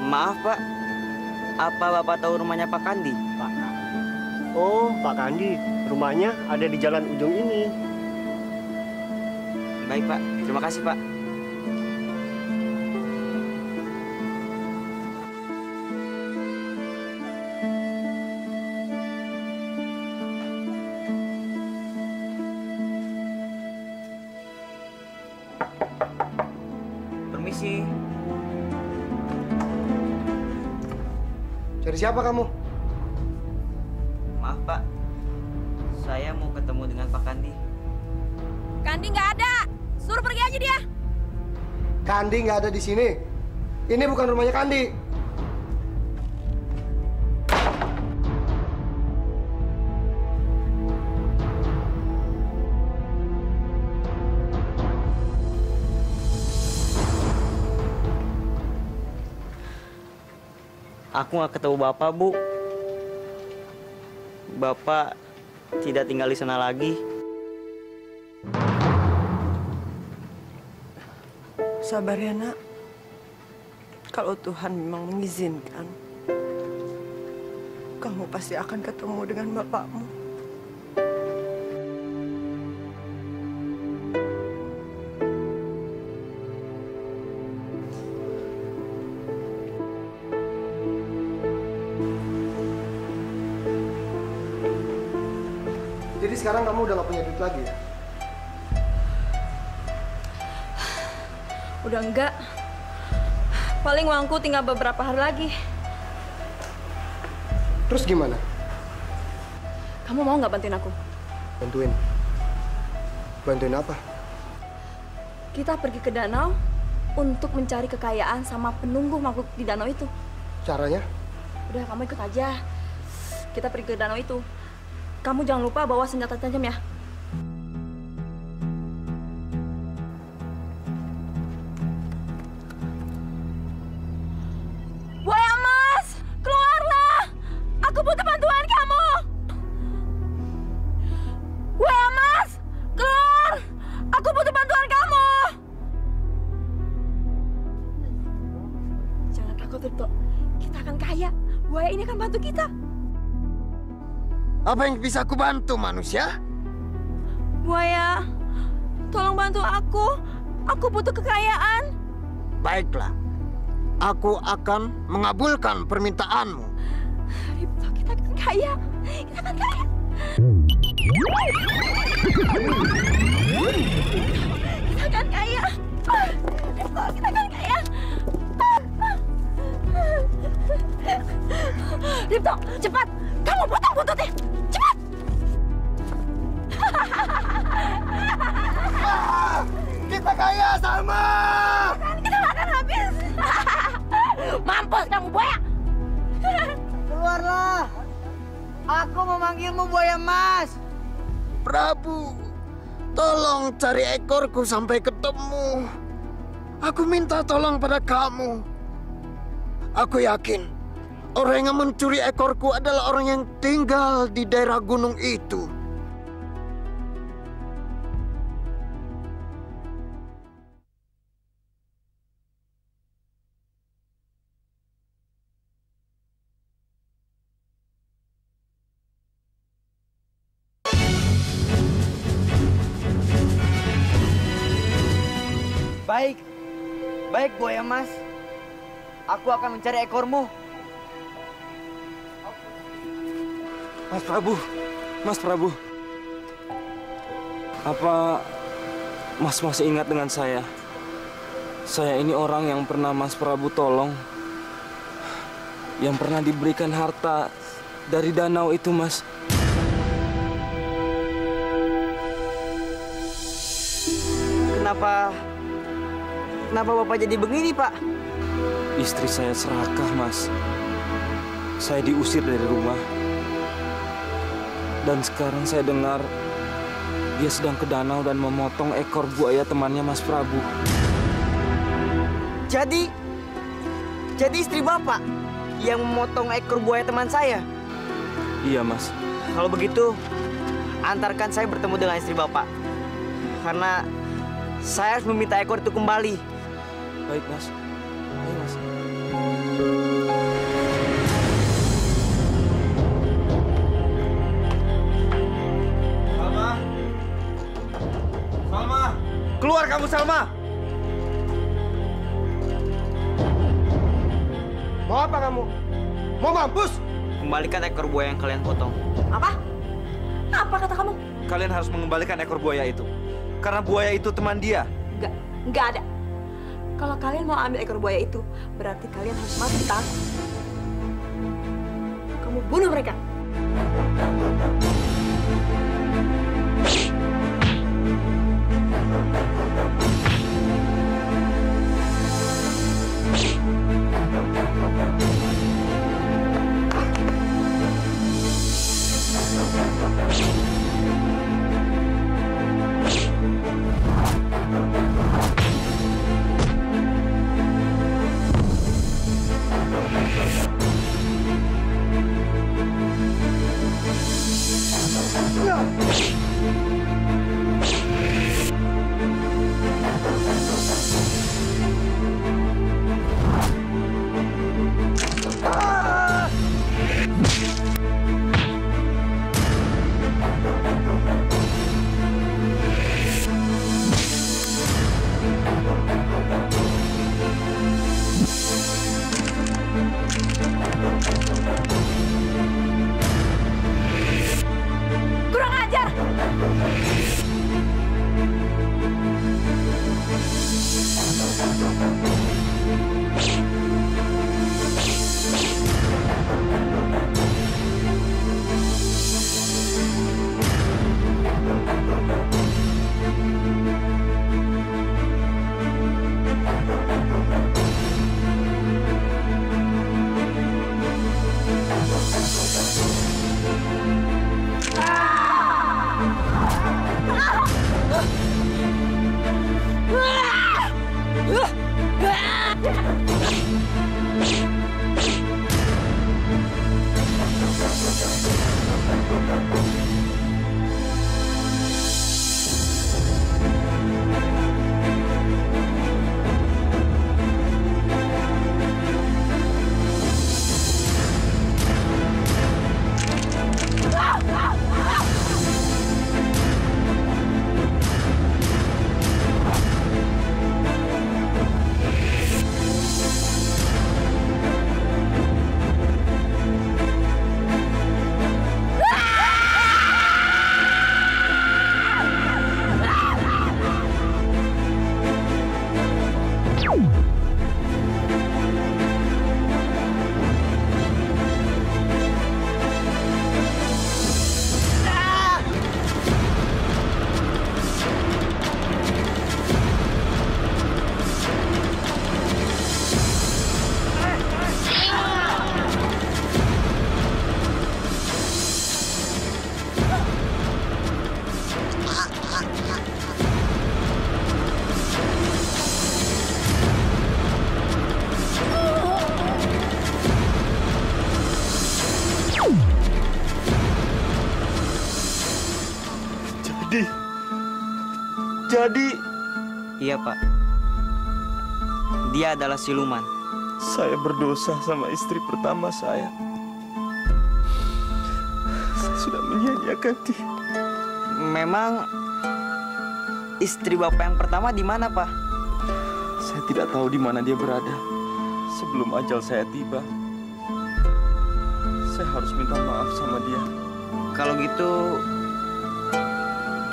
Maaf, Pak. Apa Bapak tahu rumahnya Pak Kandi? Pak. Oh, Pak Kandi. Rumahnya ada di jalan ujung ini. Baik, Pak. Terima kasih, Pak. Permisi. Cari siapa kamu? Maaf, Pak. Saya mau ketemu dengan Pak Kandi. Kandi nggak ada. Suruh pergi aja dia. Kandi nggak ada di sini. Ini bukan rumahnya Kandi. Aku nggak ketemu Bapak, Bu. Bapak tidak tinggal di sana lagi. Sabar ya, Nak. Kalau Tuhan memang mengizinkan, kamu pasti akan ketemu dengan bapakmu. Jadi sekarang kamu udah gak punya duit lagi ya? Udah enggak. Paling uangku tinggal beberapa hari lagi. Terus gimana? Kamu mau nggak bantuin aku? Bantuin? Bantuin apa? Kita pergi ke danau untuk mencari kekayaan sama penunggu makhluk di danau itu. Caranya? Udah, kamu ikut aja. Kita pergi ke danau itu. Kamu jangan lupa bawa senjata tajam ya. Buaya emas, keluarlah! Aku butuh bantuan kamu. Buaya emas, keluar! Aku butuh bantuan kamu. Jangan takut, Tirto. Kita akan kaya. Buaya ini akan bantu kita. Apa yang bisa aku bantu, manusia? Buaya, tolong bantu aku. Aku butuh kekayaan. Baiklah, aku akan mengabulkan permintaanmu. Ripto, kita akan kaya. Kita akan kaya. Kita akan kaya. Ripto, kita akan kaya. Ripto, cepat. Kamu potong-potongnya. Cepat. Kita kaya, Salma. Kita makan habis. Mampus kamu, buaya. Keluarlah. Aku memanggilmu buaya emas. Prabu, tolong cari ekorku sampai ketemu. Aku minta tolong pada kamu. Aku yakin orang yang mencuri ekorku adalah orang yang tinggal di daerah gunung itu. Baik, baik buaya emas. Aku akan mencari ekormu. Mas Prabu, Mas Prabu. Apa Mas masih ingat dengan saya? Saya ini orang yang pernah Mas Prabu tolong. Yang pernah diberikan harta dari danau itu, Mas. Kenapa Bapak jadi begini, Pak? Istri saya serakah, Mas. Saya diusir dari rumah. Dan sekarang saya dengar dia sedang ke danau dan memotong ekor buaya temannya Mas Prabu. Jadi istri Bapak yang memotong ekor buaya teman saya? Iya, Mas. Kalau begitu, antarkan saya bertemu dengan istri Bapak. Karena saya harus meminta ekor itu kembali. Baik, Mas. Ayo, Mas. Salma! Keluar kamu, Salma! Mau apa kamu? Mau mampus? Kembalikan ekor buaya yang kalian potong. Apa? Apa kata kamu? Kalian harus mengembalikan ekor buaya itu. Karena buaya itu teman dia. Enggak ada. Kalau kalian mau ambil ekor buaya itu, berarti kalian harus mati di tangan. Kamu bunuh mereka. terjadi. Iya, Pak. Dia adalah siluman. Saya berdosa sama istri pertama saya. Saya sudah menyia-nyiakan dia. Memang istri Bapak yang pertama di mana, Pak? Saya tidak tahu di mana dia berada. Sebelum ajal saya tiba, saya harus minta maaf sama dia. Kalau gitu,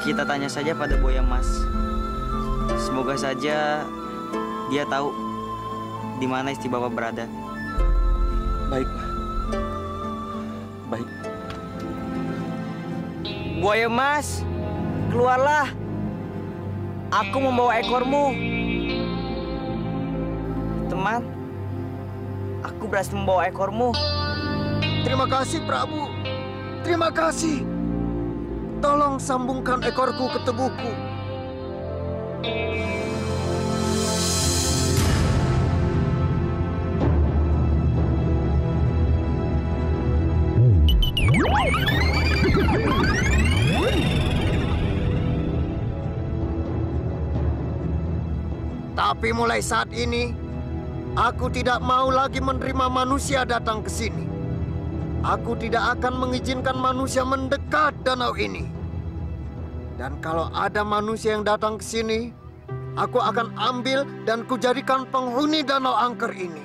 kita tanya saja pada Buaya Mas. Semoga saja dia tahu di mana istri Bapak berada. Baik, Pak. Baik. Buaya Mas, keluarlah. Aku membawa ekormu. Teman, aku berhasil membawa ekormu. Terima kasih, Prabu. Terima kasih. Tolong sambungkan ekorku ke tubuhku. Tapi mulai saat ini, aku tidak mau lagi menerima manusia datang ke sini. Aku tidak akan mengizinkan manusia mendekat danau ini. Dan kalau ada manusia yang datang ke sini, aku akan ambil dan kujadikan penghuni danau angker ini.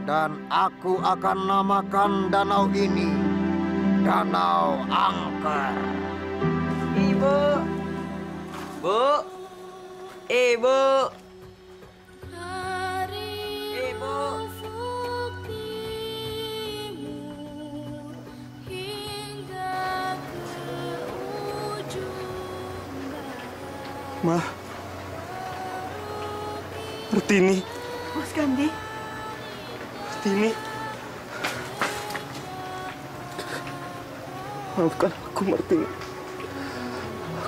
Dan aku akan namakan danau ini Danau Angker. Ibu. Bu. Ibu. Ma, Martini. Mas Kandi. Martini. Maafkan aku, Martini.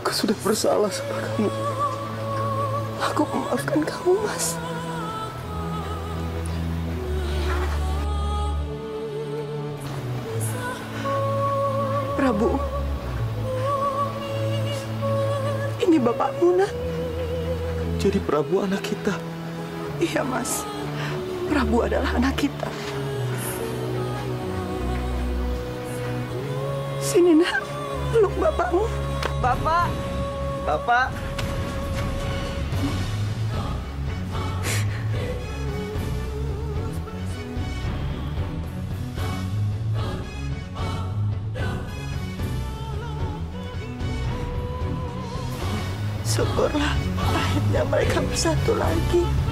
Aku sudah bersalah sama kamu. Aku memaafkan kamu, Mas. Prabu. Ini bapakmu, nak. Jadi Prabu anak kita? Iya, Mas. Prabu adalah anak kita. Sini, nak. Peluk bapakmu. Bapak. Bapak. Syukurlah akhirnya mereka bersatu lagi.